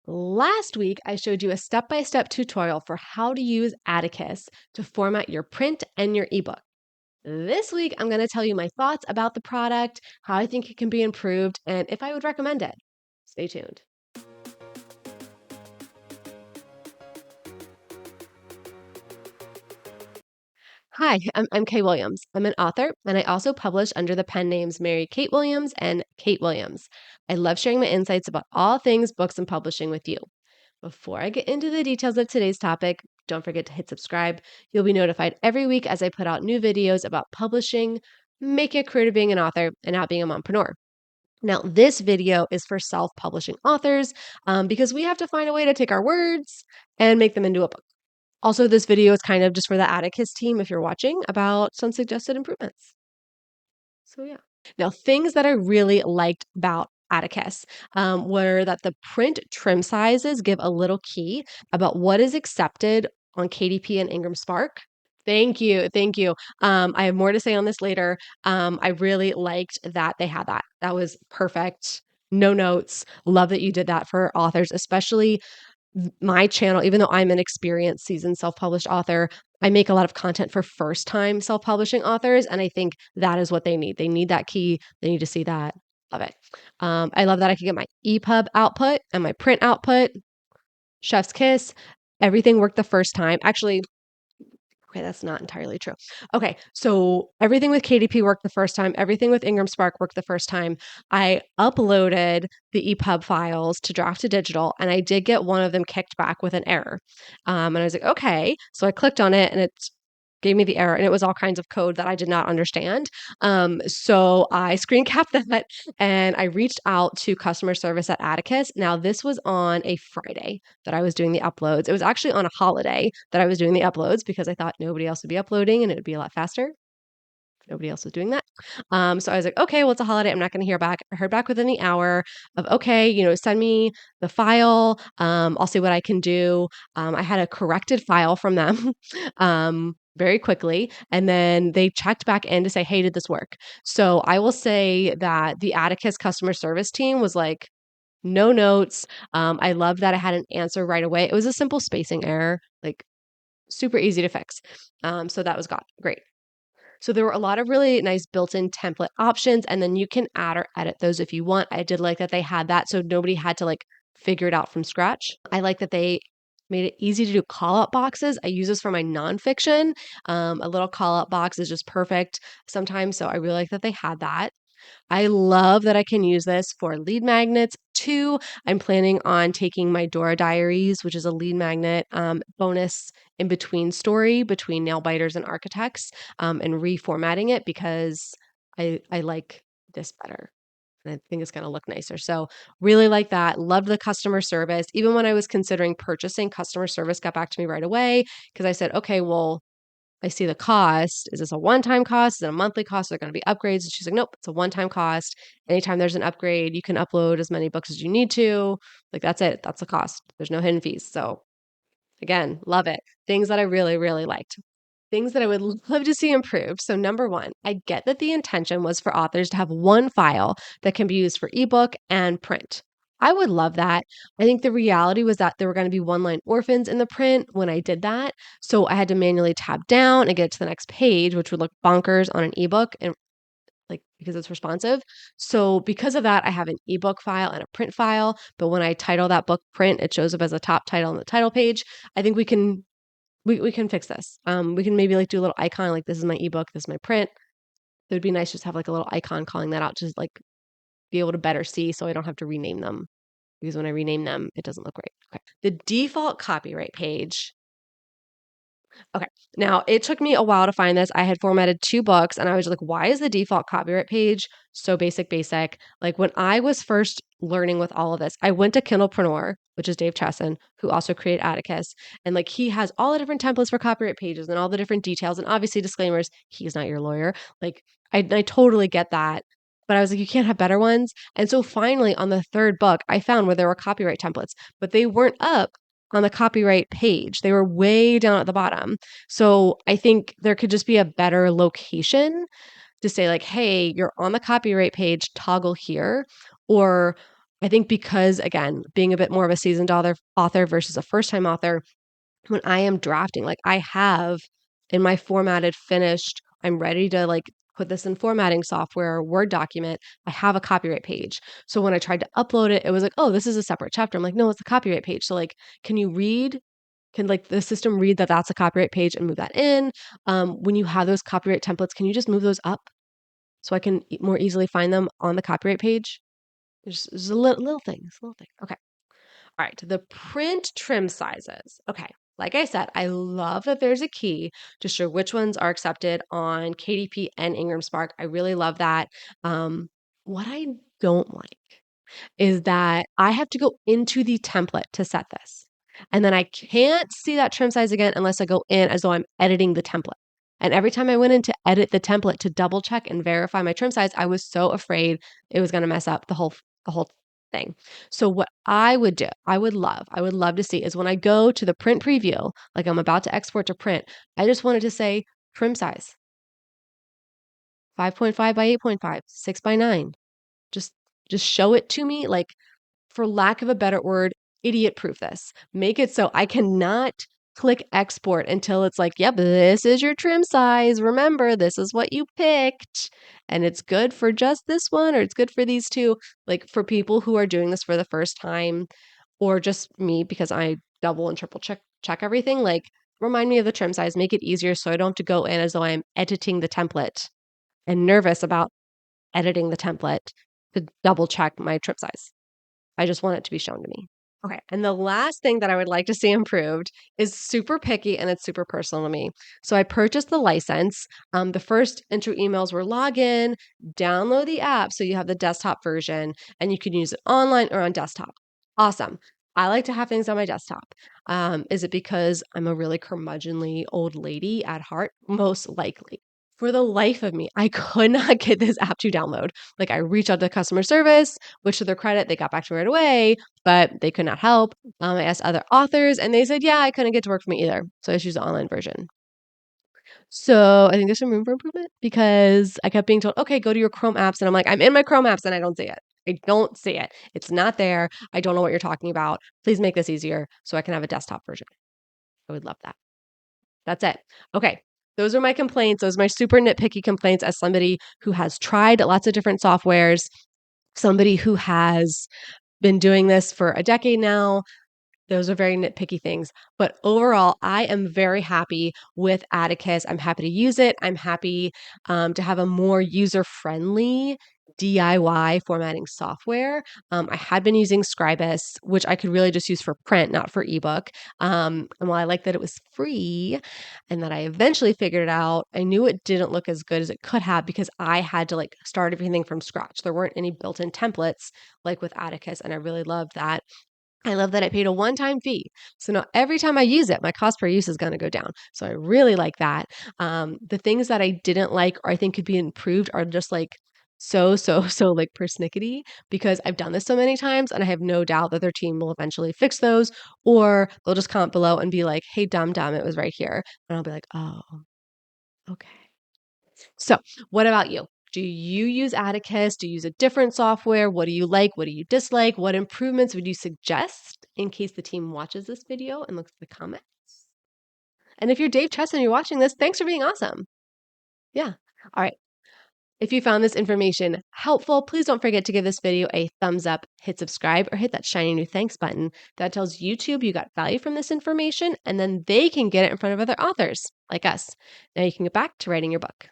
Last week, I showed you a step-by-step tutorial for how to use Atticus to format your print and your ebook. This week, I'm going to tell you my thoughts about the product, how I think it can be improved, and if I would recommend it. Stay tuned. Hi, I'm Kay Williams. I'm an author, and I also publish under the pen names Mary Kate Williams and Kate Williams. I love sharing my insights about all things books and publishing with you. Before I get into the details of today's topic, don't forget to hit subscribe. You'll be notified every week as I put out new videos about publishing, making a career to being an author, and not being a mompreneur. Now, this video is for self-publishing authors because we have to find a way to take our words and make them into a book. Also, this video is kind of just for the Atticus team if you're watching about some suggested improvements. So yeah. Now, things that I really liked about Atticus were that the print trim sizes give a little key about what is accepted on KDP and IngramSpark. Thank you. Thank you. I have more to say on this later. I really liked that they had that. That was perfect. No notes. Love that you did that for authors, especially my channel. Even though I'm an experienced, seasoned self-published author, I make a lot of content for first-time self-publishing authors, and I think that is what they need. They need that key. They need to see that. Love it. I love that I could get my EPUB output and my print output. Chef's kiss. Everything worked the first time. Actually, okay, that's not entirely true. Okay, so everything with KDP worked the first time. Everything with IngramSpark worked the first time. I uploaded the EPUB files to Draft to Digital, and I did get one of them kicked back with an error. And I was like, okay. So I clicked on it, and it gave me the error, and it was all kinds of code that I did not understand. So I screen capped that, and I reached out to customer service at Atticus. Now, this was on a Friday that I was doing the uploads. It was actually on a holiday that I was doing the uploads because I thought nobody else would be uploading and it would be a lot faster. Nobody else was doing that. So I was like, okay, well, it's a holiday. I'm not going to hear back. I heard back within the hour of, okay, send me the file. I'll see what I can do. I had a corrected file from them very quickly. And then they checked back in to say, hey, did this work? So I will say that the Atticus customer service team was like, no notes. I love that I had an answer right away. It was a simple spacing error, like super easy to fix. So that was great. So there were a lot of really nice built-in template options, and then you can add or edit those if you want. I did like that they had that, so nobody had to like figure it out from scratch. I like that they made it easy to do call-out boxes. I use this for my nonfiction. A little call-out box is just perfect sometimes, so I really like that they had that. I love that I can use this for lead magnets too. I'm planning on taking my Dora Diaries, which is a lead magnet bonus in between story between nail biters and architects, and reformatting it because I like this better. And I think it's going to look nicer. So really like that. Loved the customer service. Even when I was considering purchasing, customer service got back to me right away because I said, okay, well, I see the cost. Is this a one-time cost? Is it a monthly cost? Are there going to be upgrades? And she's like, nope, it's a one-time cost. Anytime there's an upgrade, you can upload as many books as you need to. Like, that's it. That's the cost. There's no hidden fees. So again, love it. Things that I really, really liked. Things that I would love to see improved. So number one, I get that the intention was for authors to have one file that can be used for ebook and print. I would love that. I think the reality was that there were going to be one-line orphans in the print when I did that. So I had to manually tab down and get to the next page, which would look bonkers on an ebook and like because it's responsive. So because of that, I have an ebook file and a print file. But when I title that book print, it shows up as a top title on the title page. I think we can fix this. We can maybe like do a little icon like this is my ebook, this is my print. It would be nice just to have like a little icon calling that out, just like be able to better see so I don't have to rename them because when I rename them, it doesn't look right. Okay. The default copyright page. Okay. Now, it took me a while to find this. I had formatted 2 books and I was like, why is the default copyright page so basic? Like when I was first learning with all of this, I went to Kindlepreneur, which is Dave Chesson, who also created Atticus. And like he has all the different templates for copyright pages and all the different details. And obviously disclaimers, he's not your lawyer. Like I totally get that. But I was like, you can't have better ones. And so finally on the 3rd book, I found where there were copyright templates, but they weren't up on the copyright page. They were way down at the bottom. So I think there could just be a better location to say like, hey, you're on the copyright page, toggle here. Or I think because, again, being a bit more of a seasoned author versus a first-time author, when I am drafting, like I have in my formatted, finished, I'm ready to like put this in formatting software or Word document, I have a copyright page. So when I tried to upload it, it was like, oh, this is a separate chapter. I'm like, no, it's a copyright page. So like, can you read? Can like the system read that that's a copyright page and move that in? When you have those copyright templates, can you just move those up so I can more easily find them on the copyright page? There's a little things, little thing. Okay. All right, the print trim sizes. Okay, like I said, I love that there's a key to show which ones are accepted on KDP and IngramSpark. I really love that. What I don't like is that I have to go into the template to set this. And then I can't see that trim size again unless I go in as though I'm editing the template. And every time I went in to edit the template to double check and verify my trim size, I was so afraid it was going to mess up the whole thing. So what I would do, I would love to see is when I go to the print preview, like I'm about to export to print, I just wanted to say trim size 5.5 by 8.5, 6 by 9. Just just show it to me like, for lack of a better word, idiot proof this. Make it so I cannot click export until it's like, yep, this is your trim size. Remember, this is what you picked. And it's good for just this one, or it's good for these two. Like for people who are doing this for the first time, or just me because I double and triple check everything, like remind me of the trim size, make it easier so I don't have to go in as though I'm editing the template and nervous about editing the template to double check my trim size. I just want it to be shown to me. Okay. And the last thing that I would like to see improved is super picky and it's super personal to me. So I purchased the license. The first intro emails were login, download the app so you have the desktop version and you can use it online or on desktop. Awesome. I like to have things on my desktop. Is it because I'm a really curmudgeonly old lady at heart? Most likely. For the life of me, I could not get this app to download. Like I reached out to customer service, which to their credit, they got back to me right away, but they could not help. I asked other authors and they said, yeah, I couldn't get to work for me either. So I choose the online version. So I think there's some room for improvement because I kept being told, okay, go to your Chrome apps. And I'm like, I'm in my Chrome apps and I don't see it. I don't see it. It's not there. I don't know what you're talking about. Please make this easier so I can have a desktop version. I would love that. That's it. Okay. Those are my complaints. Those are my super nitpicky complaints as somebody who has tried lots of different softwares, somebody who has been doing this for a decade now. Those are very nitpicky things. But overall, I am very happy with Atticus. I'm happy to use it. I'm happy to have a more user-friendly DIY formatting software. I had been using Scribus, which I could really just use for print, not for ebook. And while I like that it was free and that I eventually figured it out, I knew it didn't look as good as it could have because I had to like start everything from scratch. There weren't any built-in templates like with Atticus, and I really loved that. I love that I paid a one-time fee. So now every time I use it, my cost per use is going to go down. So I really like that. The things that I didn't like or I think could be improved are just like so like persnickety because I've done this so many times and I have no doubt that their team will eventually fix those or they'll just comment below and be like, hey, dumb, it was right here. And I'll be like, oh, okay. So, what about you? Do you use Atticus? Do you use a different software? What do you like? What do you dislike? What improvements would you suggest in case the team watches this video and looks at the comments? And if you're Dave Chess and you're watching this, thanks for being awesome. Yeah. All right. If you found this information helpful, please don't forget to give this video a thumbs up, hit subscribe, or hit that shiny new thanks button. That tells YouTube you got value from this information, and then they can get it in front of other authors like us. Now you can get back to writing your book.